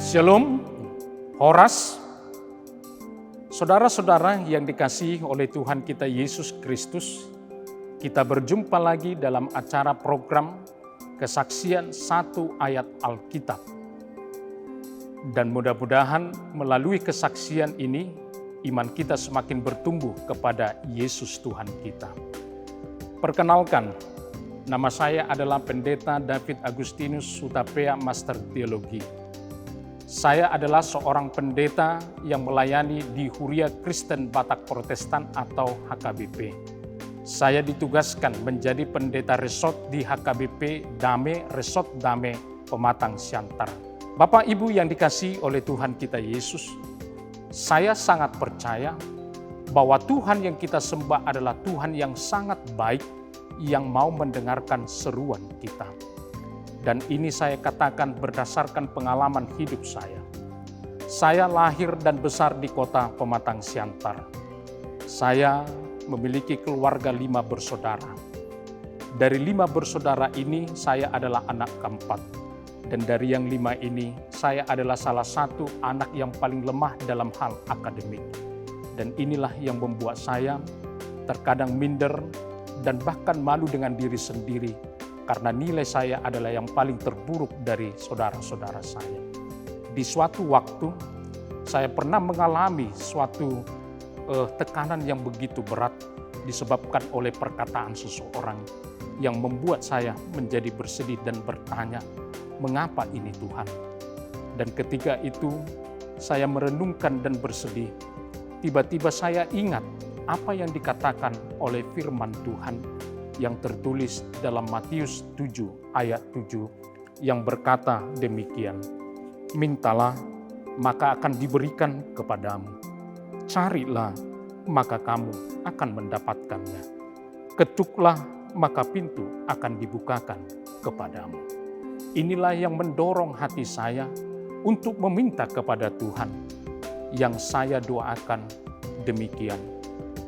Shalom, Horas, saudara-saudara yang dikasihi oleh Tuhan kita Yesus Kristus, kita berjumpa lagi dalam acara program Kesaksian Satu Ayat Alkitab. Dan mudah-mudahan melalui kesaksian ini, iman kita semakin bertumbuh kepada Yesus Tuhan kita. Perkenalkan, nama saya adalah Pendeta David Agustinus Hutapea, Master Teologi. Saya adalah seorang pendeta yang melayani di Huria Kristen Batak Protestan atau HKBP. Saya ditugaskan menjadi pendeta resort di HKBP Dame, Resort Dame, Pematang Siantar. Bapak Ibu yang dikasihi oleh Tuhan kita Yesus, saya sangat percaya bahwa Tuhan yang kita sembah adalah Tuhan yang sangat baik, yang mau mendengarkan seruan kita. Dan ini saya katakan berdasarkan pengalaman hidup saya. Saya lahir dan besar di kota Pematang Siantar. Saya memiliki keluarga 5 bersaudara. Dari 5 bersaudara ini, saya adalah anak keempat. Dan dari yang 5 ini, saya adalah salah satu anak yang paling lemah dalam hal akademik. Dan inilah yang membuat saya terkadang minder dan bahkan malu dengan diri sendiri, karena nilai saya adalah yang paling terburuk dari saudara-saudara saya. Di suatu waktu, saya pernah mengalami suatu tekanan yang begitu berat disebabkan oleh perkataan seseorang yang membuat saya menjadi bersedih dan bertanya, mengapa ini Tuhan? Dan ketika itu, saya merenungkan dan bersedih. Tiba-tiba saya ingat apa yang dikatakan oleh firman Tuhan yang tertulis dalam Matius 7 ayat 7 yang berkata demikian, mintalah maka akan diberikan kepadamu, carilah maka kamu akan mendapatkannya, ketuklah maka pintu akan dibukakan kepadamu. Inilah yang mendorong hati saya untuk meminta kepada Tuhan, yang saya doakan demikian,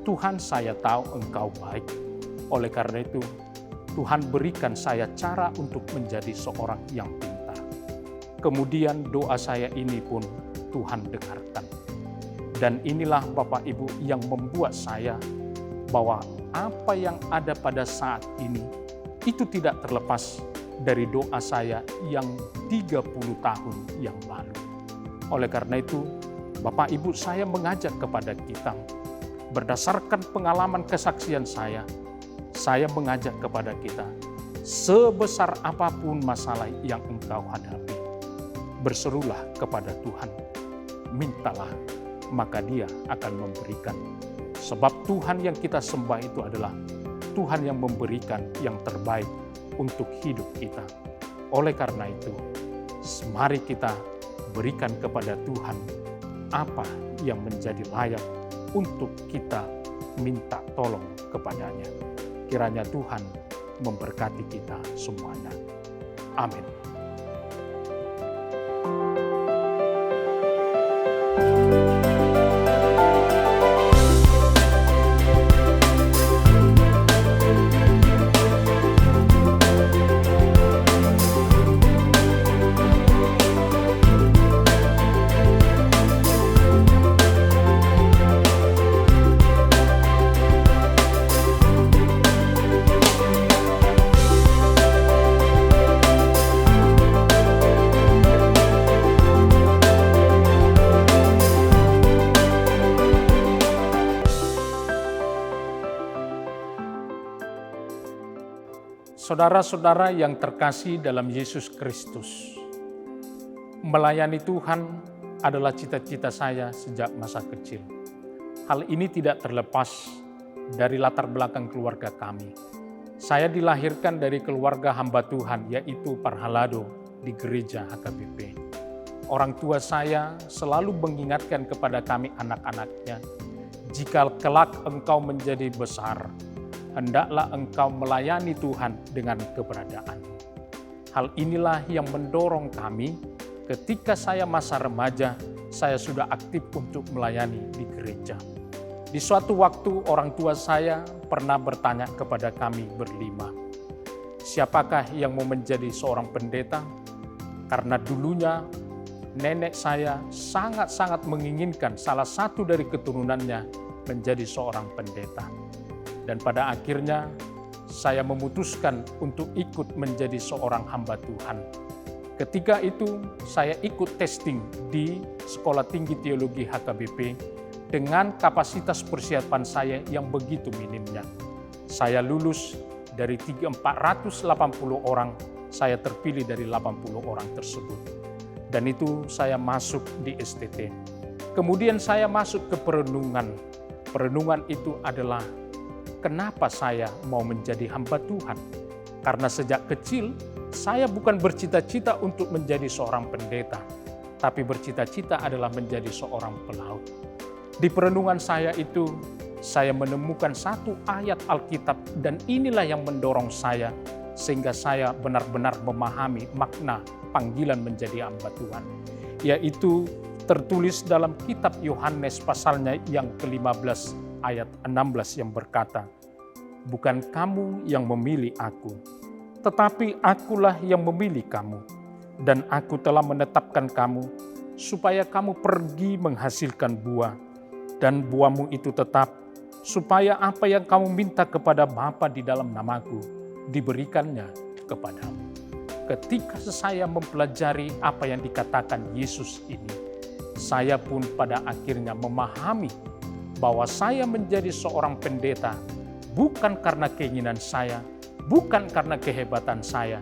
Tuhan saya tahu Engkau baik. Oleh karena itu, Tuhan berikan saya cara untuk menjadi seorang yang pintar. Kemudian doa saya ini pun Tuhan dengarkan. Dan inilah Bapak Ibu yang membuat saya bahwa apa yang ada pada saat ini itu tidak terlepas dari doa saya yang 30 tahun yang lalu. Oleh karena itu, Bapak Ibu, saya mengajak kepada kita, berdasarkan pengalaman kesaksian saya mengajak kepada kita, sebesar apapun masalah yang engkau hadapi, berserulah kepada Tuhan, mintalah, maka Dia akan memberikan. Sebab Tuhan yang kita sembah itu adalah Tuhan yang memberikan yang terbaik untuk hidup kita. Oleh karena itu, mari kita berikan kepada Tuhan apa yang menjadi layak untuk kita minta tolong kepadanya. Kiranya Tuhan memberkati kita semuanya. Amin. Saudara-saudara yang terkasih dalam Yesus Kristus, melayani Tuhan adalah cita-cita saya sejak masa kecil. Hal ini tidak terlepas dari latar belakang keluarga kami. Saya dilahirkan dari keluarga hamba Tuhan, yaitu Parhalado di gereja HKBP. Orang tua saya selalu mengingatkan kepada kami anak-anaknya, jika kelak engkau menjadi besar, hendaklah engkau melayani Tuhan dengan keberadaan. Hal inilah yang mendorong kami ketika saya masa remaja, saya sudah aktif untuk melayani di gereja. Di suatu waktu orang tua saya pernah bertanya kepada kami berlima, siapakah yang mau menjadi seorang pendeta? Karena dulunya nenek saya sangat-sangat menginginkan salah satu dari keturunannya menjadi seorang pendeta. Dan pada akhirnya saya memutuskan untuk ikut menjadi seorang hamba Tuhan. Ketika itu saya ikut testing di Sekolah Tinggi Teologi HKBP dengan kapasitas persiapan saya yang begitu minimnya. Saya lulus dari 480 orang, saya terpilih dari 80 orang tersebut. Dan itu saya masuk di STT. Kemudian saya masuk ke perenungan. Perenungan itu adalah kenapa saya mau menjadi hamba Tuhan. Karena sejak kecil saya bukan bercita-cita untuk menjadi seorang pendeta, tapi bercita-cita adalah menjadi seorang pelaut. Di perenungan saya itu, saya menemukan satu ayat Alkitab dan inilah yang mendorong saya sehingga saya benar-benar memahami makna panggilan menjadi hamba Tuhan. Yaitu tertulis dalam kitab Yohanes pasalnya yang ke-15 ayat 16 yang berkata, "Bukan kamu yang memilih aku, tetapi akulah yang memilih kamu, dan aku telah menetapkan kamu supaya kamu pergi menghasilkan buah, dan buahmu itu tetap, supaya apa yang kamu minta kepada Bapa di dalam namaku, diberikannya kepadamu." Ketika saya mempelajari apa yang dikatakan Yesus ini, saya pun pada akhirnya memahami bahwa saya menjadi seorang pendeta bukan karena keinginan saya, bukan karena kehebatan saya,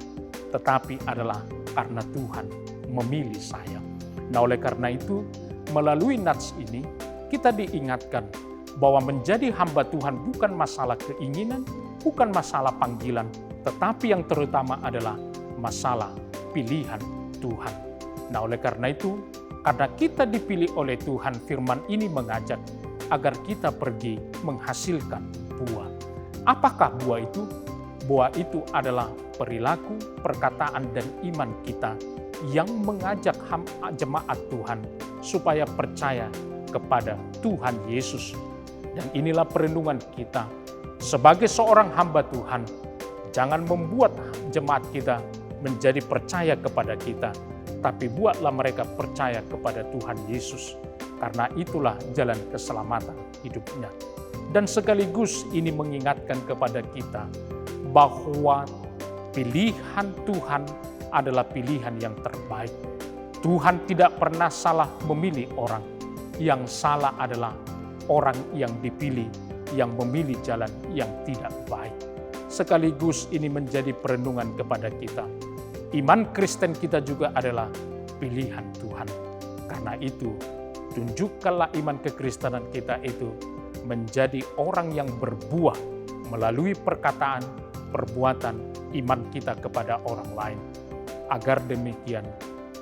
tetapi adalah karena Tuhan memilih saya. Nah, oleh karena itu, melalui nats ini, kita diingatkan bahwa menjadi hamba Tuhan bukan masalah keinginan, bukan masalah panggilan, tetapi yang terutama adalah masalah pilihan Tuhan. Nah, oleh karena itu, karena kita dipilih oleh Tuhan, firman ini mengajak agar kita pergi menghasilkan buah. Apakah buah itu? Buah itu adalah perilaku, perkataan, dan iman kita yang mengajak jemaat Tuhan supaya percaya kepada Tuhan Yesus. Dan inilah perenungan kita. Sebagai seorang hamba Tuhan, jangan membuat jemaat kita menjadi percaya kepada kita, tapi buatlah mereka percaya kepada Tuhan Yesus, karena itulah jalan keselamatan hidupnya. Dan sekaligus ini mengingatkan kepada kita bahwa pilihan Tuhan adalah pilihan yang terbaik. Tuhan tidak pernah salah memilih orang. Yang salah adalah orang yang dipilih, yang memilih jalan yang tidak baik. Sekaligus ini menjadi perenungan kepada kita. Iman Kristen kita juga adalah pilihan Tuhan. Karena itu, tunjukkanlah iman kekristenan kita itu menjadi orang yang berbuah melalui perkataan, perbuatan, iman kita kepada orang lain. Agar demikian,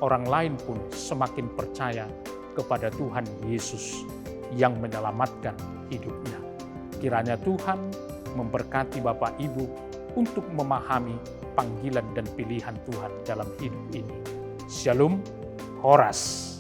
orang lain pun semakin percaya kepada Tuhan Yesus yang menyelamatkan hidupnya. Kiranya Tuhan memberkati Bapak Ibu untuk memahami panggilan dan pilihan Tuhan dalam hidup ini. Shalom, Horas.